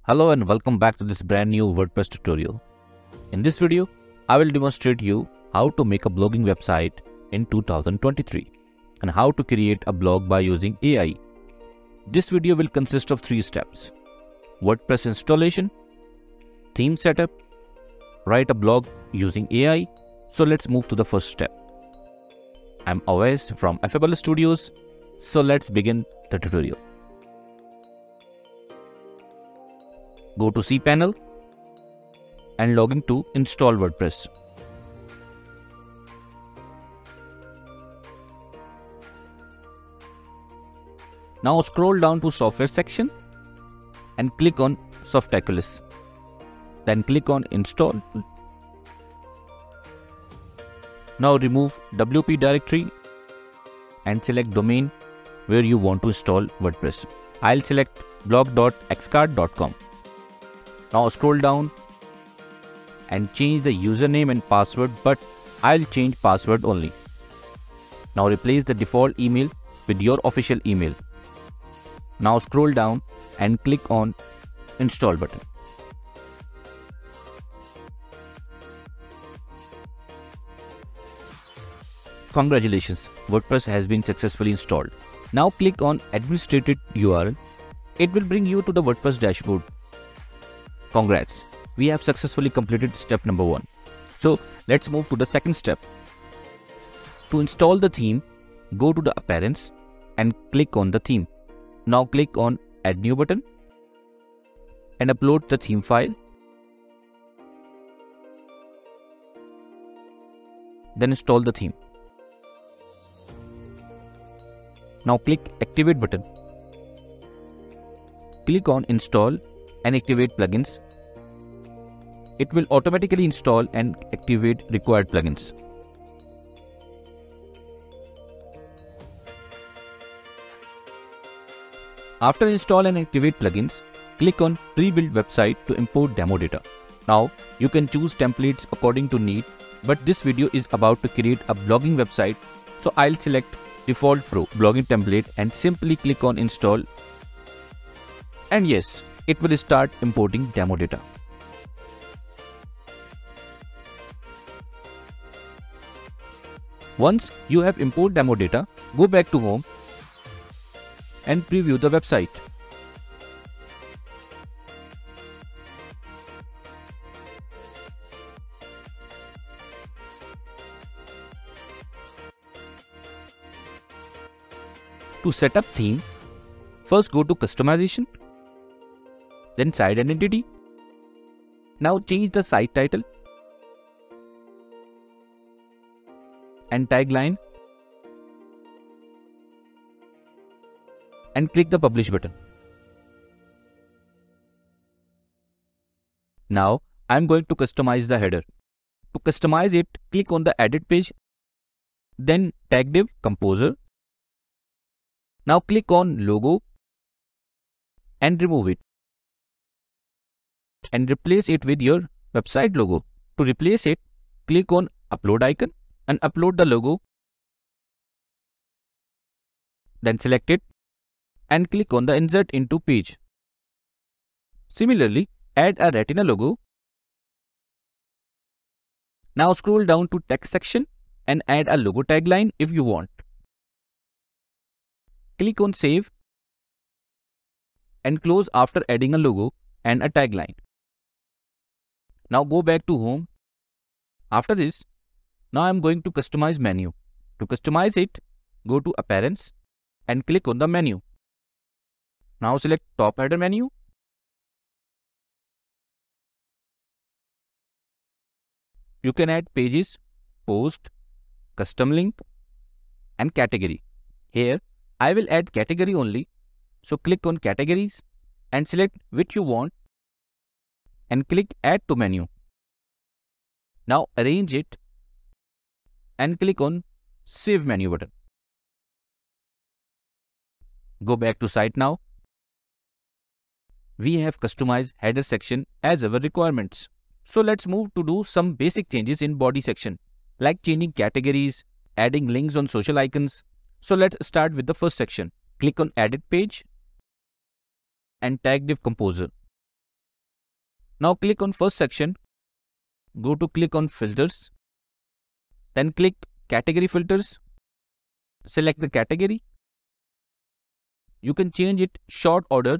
Hello and welcome back to this brand new WordPress tutorial. In this video, I will demonstrate you how to make a blogging website in 2023 and how to create a blog by using AI. This video will consist of 3 steps: WordPress installation, theme setup, write a blog using AI. So let's move to the first step. I'm Awais from 𝗙𝗵𝗺𝗽𝗀 Studios. So let's begin the tutorial. Go to cPanel and log in to install WordPress. Now scroll down to software section and click on subtitle. Then click on install. Now remove WP directory and select domain where you want to install WordPress. I'll select blog.𝗀𝗏𝗏𝗀.com. Now scroll down and change the username and password, but I'll change password only. Now replace the default email with your official email. Now scroll down and click on install button. Congratulations, WordPress has been successfully installed. Now click on administrated URL. It will bring you to the WordPress dashboard. Congrats, we have successfully completed step number 1. So let's move to the second step. To install the theme, go to the appearance and click on the theme. Now click on add new button and upload the theme file. Then install the theme. Now click activate button. Click on install and activate plugins. It will automatically install and activate required plugins. After install and activate plugins, click on pre-build website to import demo data. Now you can choose templates according to need, but this video is about to create a blogging website, so I'll select default pro blogging template and simply click on install. And yes, it will start importing demo data. Once you have imported demo data, go back to home and preview the website. To set up theme, first go to customization, then site identity. Now change the site title and tagline and click the publish button. Now I'm going to customize the header. To customize it, click on the edit page, then tag div composer. Now click on logo and remove it and replace it with your website logo. To replace it, click on upload icon and upload the logo. Then select it and click on the insert into page. Similarly, add a retina logo. Now scroll down to text section and add a logo tagline if you want. Click on save and close after adding a logo and a tagline. Now go back to home. After this, now I'm going to customize menu. To customize it, go to appearance and click on the menu. Now select top header menu. You can add pages, post, custom link and category. Here I will add category only. So click on categories and select which you want and click add to menu. Now arrange it and click on save menu button. Go back to site now. We have customized header section as our requirements. So let's move to do some basic changes in body section, like changing categories, adding links on social icons. So let's start with the first section. Click on edit page and tag div composer. Now click on first section, go to click on filters, then click category filters, select the category. You can change it short order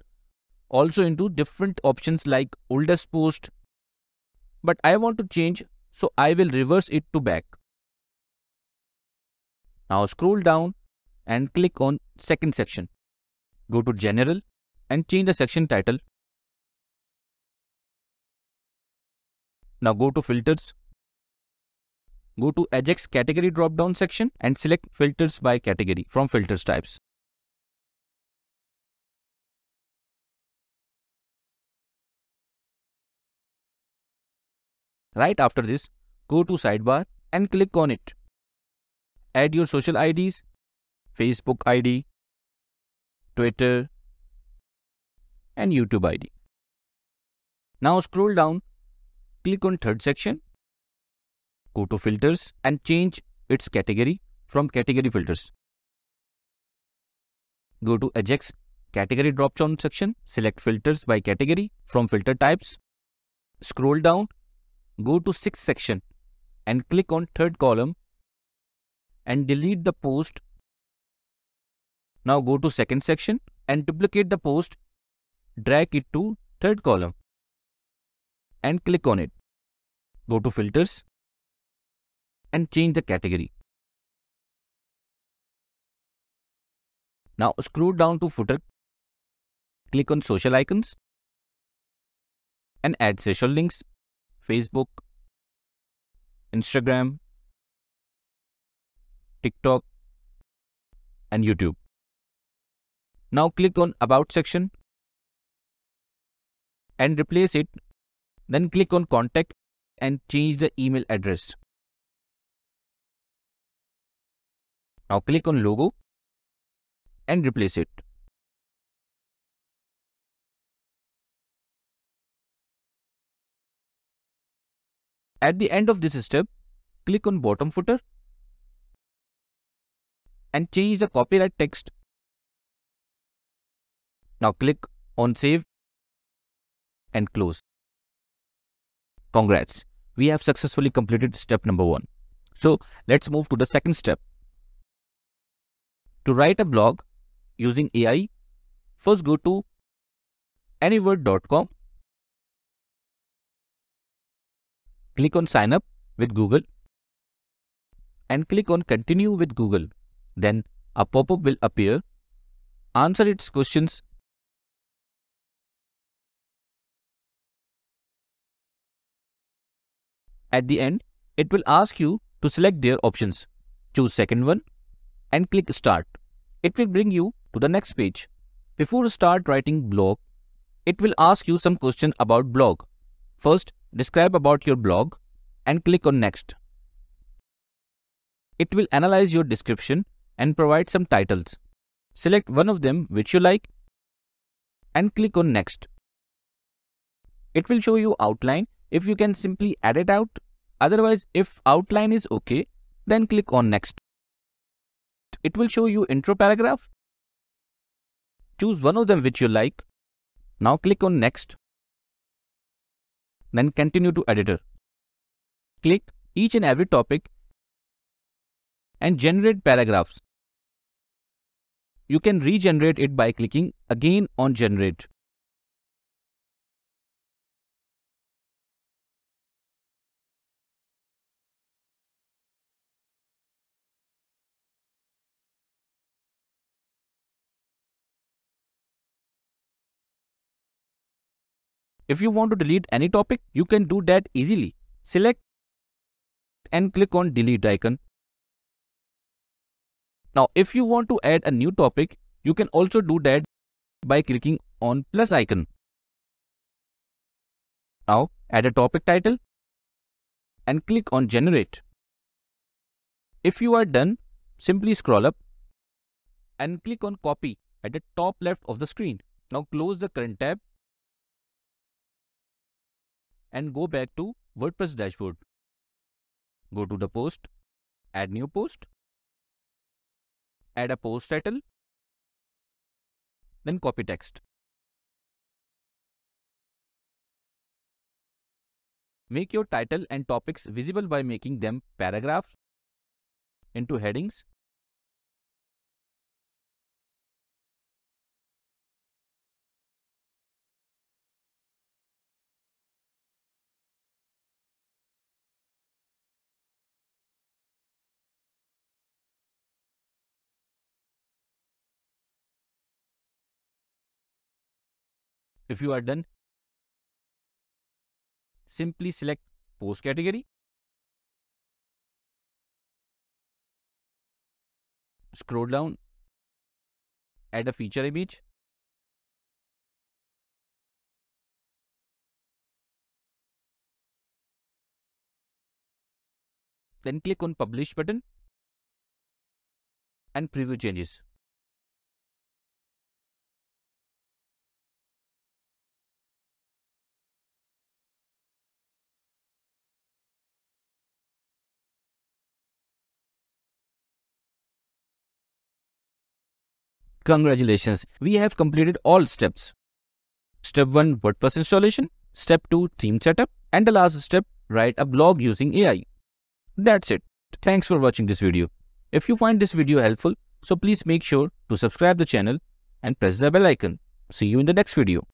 also into different options like oldest post, but I want to change, so I will reverse it to back. Now scroll down and click on second section. Go to general and change the section title. Now go to filters. Go to Ajax category drop down section and select filters by category from filters types. Right after this, go to sidebar and click on it. Add your social IDs, Facebook ID, Twitter, and YouTube ID. Now scroll down, click on third section, go to filters and change its category from category filters. Go to Ajax category drop down section, select filters by category from filter types. Scroll down, go to sixth section and click on third column and delete the post. Now go to second section and duplicate the post, drag it to third column and click on it. Go to filters and change the category. Now scroll down to footer, click on social icons and add social links, Facebook, Instagram, TikTok, and YouTube. Now click on About section and replace it. Then click on Contact and change the email address. Now click on Logo and replace it. At the end of this step, click on bottom footer and change the copyright text. Now click on Save and close. Congrats, we have successfully completed step number 1. So let's move to the second step. To write a blog using AI, first go to Anyword.com. Click on Sign up with Google and click on Continue with Google. Then a pop-up will appear. Answer its questions. At the end, it will ask you to select their options. Choose second one and click Start. It will bring you to the next page. Before start writing blog, it will ask you some questions about blog. First, describe about your blog and click on Next. It will analyze your description and provide some titles. Select one of them which you like and click on Next. It will show you outline. If you can simply add it out. Otherwise, if outline is okay, then click on Next. It will show you intro paragraph. Choose one of them which you like. Now click on Next. Then continue to editor. Click each and every topic and generate paragraphs. You can regenerate it by clicking again on Generate. If you want to delete any topic, you can do that easily. Select and click on Delete icon. Now, if you want to add a new topic, you can also do that by clicking on plus icon. Now, add a topic title and click on Generate. If you are done, simply scroll up and click on Copy at the top left of the screen. Now, close the current tab and go back to WordPress dashboard. Go to the post, add new post, add a post title, then copy text. Make your title and topics visible by making them paragraphs into headings. If you are done, simply select post category, scroll down, add a feature image, then click on publish button and preview changes. Congratulations, we have completed all steps. Step 1, WordPress installation. Step 2, theme setup. And the last step, write a blog using AI. That's it. Thanks for watching this video. If you find this video helpful, so please make sure to subscribe the channel and press the bell icon. See you in the next video.